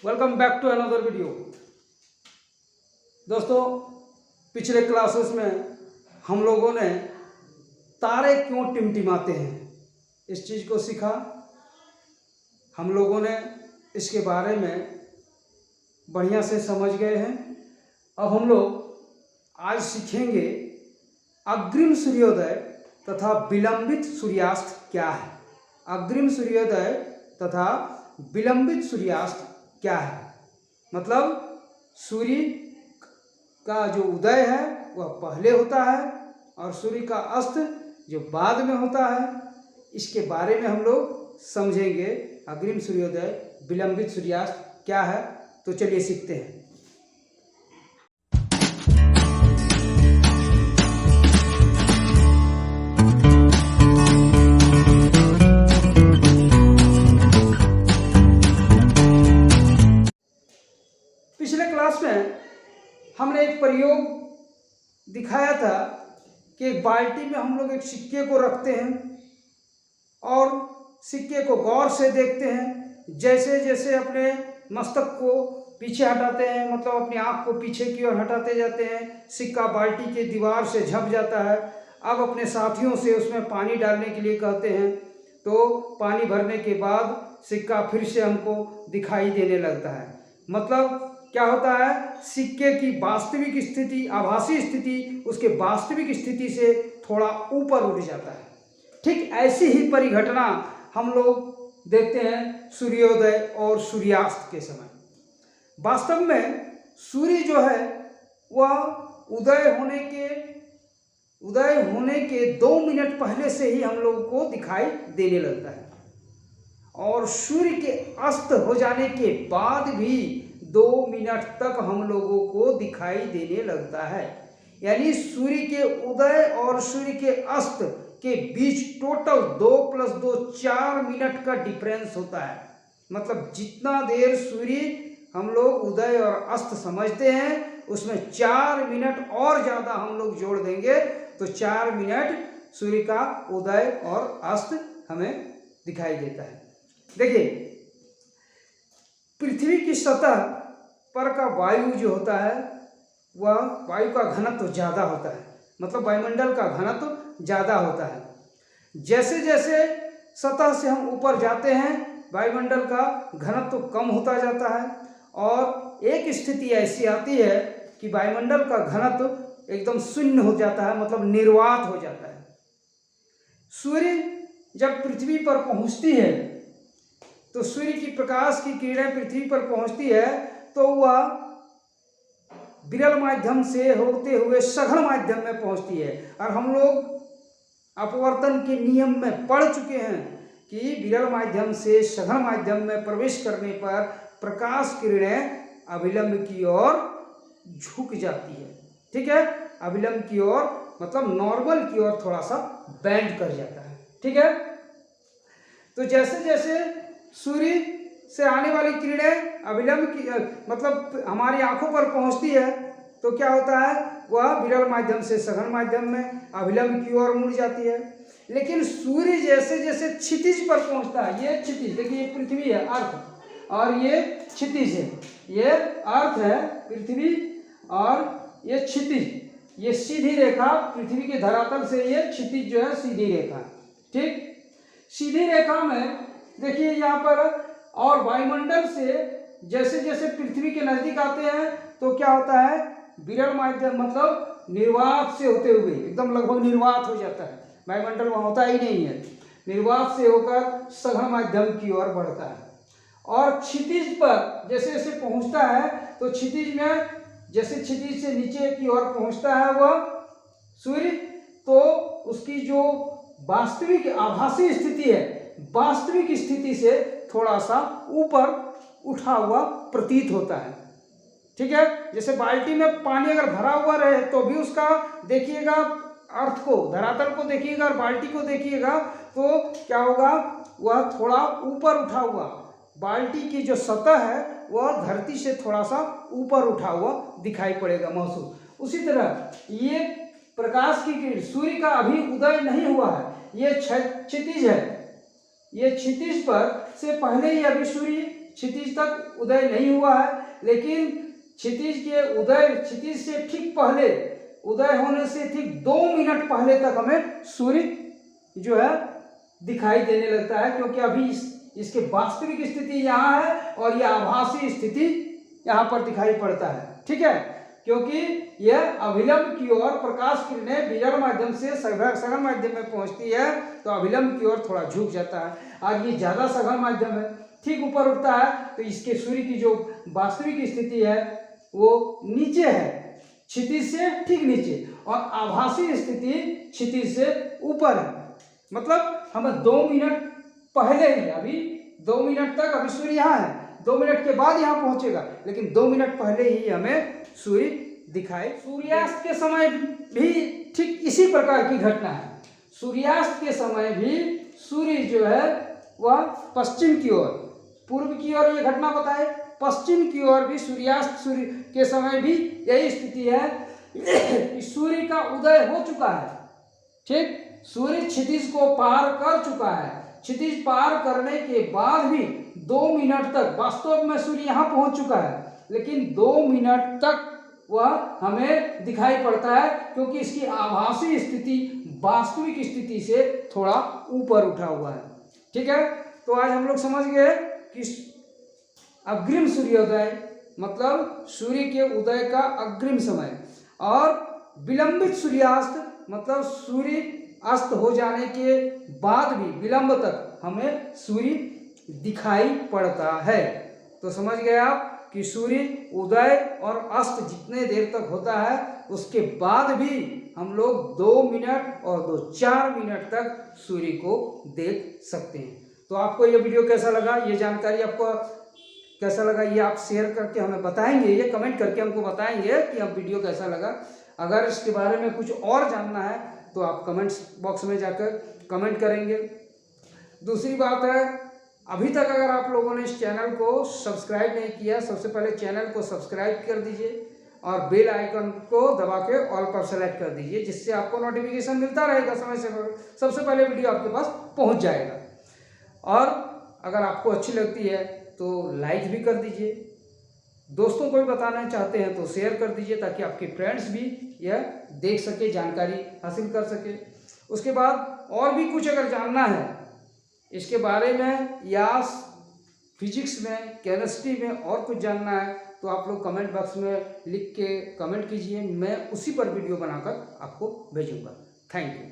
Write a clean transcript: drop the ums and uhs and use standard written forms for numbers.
Welcome back to another video. दोस्तों, पिछले classes में हम लोगों ने तारे क्यों टिमटिमाते हैं इस चीज़ को सीखा। हम लोगों ने इसके बारे में बढ़िया से समझ गए हैं। अब हम लोग आज सीखेंगे अग्रिम सूर्योदय तथा विलंबित सूर्यास्त क्या है। अग्रिम सूर्योदय तथा विलंबित सूर्यास्त क्या है, मतलब सूर्य का जो उदय है वह पहले होता है और सूर्य का अस्त जो बाद में होता है। इसके बारे में हम लोग समझेंगे। अग्रिम सूर्योदय विलंबित सूर्यास्त क्या है, तो चलिए सीखते हैं। पिछले क्लास में हमने एक प्रयोग दिखाया था कि एक बाल्टी में हम लोग एक सिक्के को रखते हैं और सिक्के को गौर से देखते हैं। जैसे जैसे अपने मस्तक को पीछे हटाते हैं, मतलब अपनी आँख को पीछे की ओर हटाते जाते हैं, सिक्का बाल्टी के दीवार से झप जाता है। अब अपने साथियों से उसमें पानी डालने के लिए कहते हैं, तो पानी भरने के बाद सिक्का फिर से हमको दिखाई देने लगता है। मतलब क्या होता है, सिक्के की वास्तविक स्थिति, आभासी स्थिति उसके वास्तविक स्थिति से थोड़ा ऊपर उठ जाता है। ठीक ऐसी ही परिघटना हम लोग देखते हैं सूर्योदय और सूर्यास्त के समय। वास्तव में सूर्य जो है वह उदय होने के 2 मिनट पहले से ही हम लोगों को दिखाई देने लगता है और सूर्य के अस्त हो जाने के बाद भी 2 मिनट तक हम लोगों को दिखाई देने लगता है। यानी सूर्य के उदय और सूर्य के अस्त के बीच टोटल 2 + 2 4 मिनट का डिफरेंस होता है। मतलब जितना देर सूर्य हम लोग उदय और अस्त समझते हैं उसमें 4 मिनट और ज़्यादा हम लोग जोड़ देंगे तो 4 मिनट सूर्य का उदय और अस्त हमें दिखाई देता है। देखिए, पृथ्वी की सतह पर का वायु जो होता है वह वायु का घनत्व ज़्यादा होता है, मतलब वायुमंडल का घनत्व ज़्यादा होता है। जैसे जैसे सतह से हम ऊपर जाते हैं वायुमंडल का घनत्व कम होता जाता है और एक स्थिति ऐसी आती है कि वायुमंडल का घनत्व एकदम शून्य हो जाता है, मतलब निर्वात हो जाता है। सूर्य जब पृथ्वी पर पहुंचती है तो सूर्य की प्रकाश की किरणें पृथ्वी पर पहुंचती है तो वह विरल माध्यम से होते हुए सघन माध्यम में पहुंचती है। और हम लोग अपवर्तन के नियम में पढ़ चुके हैं कि विरल माध्यम से सघन माध्यम में प्रवेश करने पर प्रकाश किरणें अभिलंब की ओर झुक जाती है। ठीक है, अभिलंब की ओर मतलब नॉर्मल की ओर थोड़ा सा बेंड कर जाता है। ठीक है, तो जैसे जैसे सूर्य से आने वाली किरणें अभिलंब की मतलब हमारी आंखों पर पहुंचती है तो क्या होता है, वह विरल माध्यम से सघन माध्यम में अभिलंब की ओर मुड़ जाती है। लेकिन सूर्य जैसे जैसे क्षितिज पर पहुंचता है, ये क्षितिज देखिए, ये पृथ्वी है अर्थ और ये क्षितिज है, ये अर्थ है पृथ्वी और ये क्षितिज, ये सीधी रेखा पृथ्वी के धरातल से, ये क्षितिज जो है सीधी रेखा। ठीक, सीधी रेखा में देखिए यहाँ पर, और वायुमंडल से जैसे जैसे पृथ्वी के नजदीक आते हैं तो क्या होता है, विरल माध्यम मतलब निर्वात से होते हुए एकदम लगभग निर्वात हो जाता है, वायुमंडल वहाँ होता ही नहीं है, निर्वात से होकर सघन माध्यम की ओर बढ़ता है। और क्षितिज पर जैसे जैसे पहुँचता है तो क्षितिज में जैसे क्षितिज से नीचे की ओर पहुँचता है वह सूर्य, तो उसकी जो वास्तविक आभासी स्थिति है वास्तविक स्थिति से थोड़ा सा ऊपर उठा हुआ प्रतीत होता है। ठीक है, जैसे बाल्टी में पानी अगर भरा हुआ रहे तो भी उसका देखिएगा, अर्थ को धरातल को देखिएगा और बाल्टी को देखिएगा तो क्या होगा, वह थोड़ा ऊपर उठा हुआ, बाल्टी की जो सतह है वह धरती से थोड़ा सा ऊपर उठा हुआ दिखाई पड़ेगा महसूस। उसी तरह ये प्रकाश की किरण, सूर्य का अभी उदय नहीं हुआ है, ये क्षितिज है, ये क्षितिज पर से पहले ही अभी सूर्य क्षितिज तक उदय नहीं हुआ है, लेकिन क्षितिज के उदय, क्षितिज से ठीक पहले, उदय होने से ठीक 2 मिनट पहले तक हमें सूर्य जो है दिखाई देने लगता है, क्योंकि अभी इसके वास्तविक स्थिति यहाँ है और यह आभासी स्थिति यहाँ पर दिखाई पड़ता है। ठीक है, क्योंकि यह अभिलंब की ओर प्रकाश किरणें विजड़ माध्यम से सघन माध्यम में पहुंचती है, तो अभिलंब की ओर थोड़ा झुक जाता है। और ये ज़्यादा सघन माध्यम है, ठीक ऊपर उठता है, तो इसके सूर्य की जो वास्तविक स्थिति है वो नीचे है, क्षितिज से ठीक नीचे, और आभासी स्थिति क्षितिज से ऊपर है। मतलब हमें 2 मिनट पहले ही, अभी 2 मिनट तक अभी सूर्य यहाँ है, 2 मिनट के बाद यहाँ पहुंचेगा, लेकिन 2 मिनट पहले ही हमें सूर्य दिखाई। सूर्यास्त के समय भी ठीक इसी प्रकार की घटना है। सूर्यास्त के समय भी सूर्य जो है वह पश्चिम की ओर, पूर्व की ओर ये घटना बताए, पश्चिम की ओर भी सूर्य के समय भी यही स्थिति है कि सूर्य का उदय हो चुका है। ठीक, सूर्य क्षितिज को पार कर चुका है, क्षितिज पार करने के बाद भी 2 मिनट तक, वास्तव में सूर्य यहाँ पहुंच चुका है, लेकिन 2 मिनट तक वह हमें दिखाई पड़ता है, क्योंकि इसकी आभासी स्थिति वास्तविक स्थिति से थोड़ा ऊपर उठा हुआ है। ठीक है, तो आज हम लोग समझ गए कि अग्रिम सूर्योदय मतलब सूर्य के उदय का अग्रिम समय, और विलंबित सूर्यास्त मतलब सूर्य अस्त हो जाने के बाद भी विलंब तक हमें सूर्य दिखाई पड़ता है। तो समझ गए आप कि सूर्य उदय और अस्त जितने देर तक होता है, उसके बाद भी हम लोग 2 मिनट और 4 मिनट तक सूर्य को देख सकते हैं। तो आपको ये वीडियो कैसा लगा, ये जानकारी आपको कैसा लगा, ये आप शेयर करके हमें बताएंगे, ये कमेंट करके हमको बताएंगे कि अब वीडियो कैसा लगा। अगर इसके बारे में कुछ और जानना है तो आप कमेंट्स बॉक्स में जाकर कमेंट करेंगे। दूसरी बात है, अभी तक अगर आप लोगों ने इस चैनल को सब्सक्राइब नहीं किया, सबसे पहले चैनल को सब्सक्राइब कर दीजिए और बेल आइकन को दबा के ऑल पर सेलेक्ट कर दीजिए, जिससे आपको नोटिफिकेशन मिलता रहेगा समय से, सबसे पहले वीडियो आपके पास पहुंच जाएगा। और अगर आपको अच्छी लगती है तो लाइक भी कर दीजिए, दोस्तों को भी बताना चाहते हैं तो शेयर कर दीजिए, ताकि आपके फ्रेंड्स भी यह देख सके, जानकारी हासिल कर सके। उसके बाद और भी कुछ अगर जानना है इसके बारे में, या फिजिक्स में, केमिस्ट्री में और कुछ जानना है, तो आप लोग कमेंट बॉक्स में लिख के कमेंट कीजिए, मैं उसी पर वीडियो बनाकर आपको भेजूंगा। Thank you.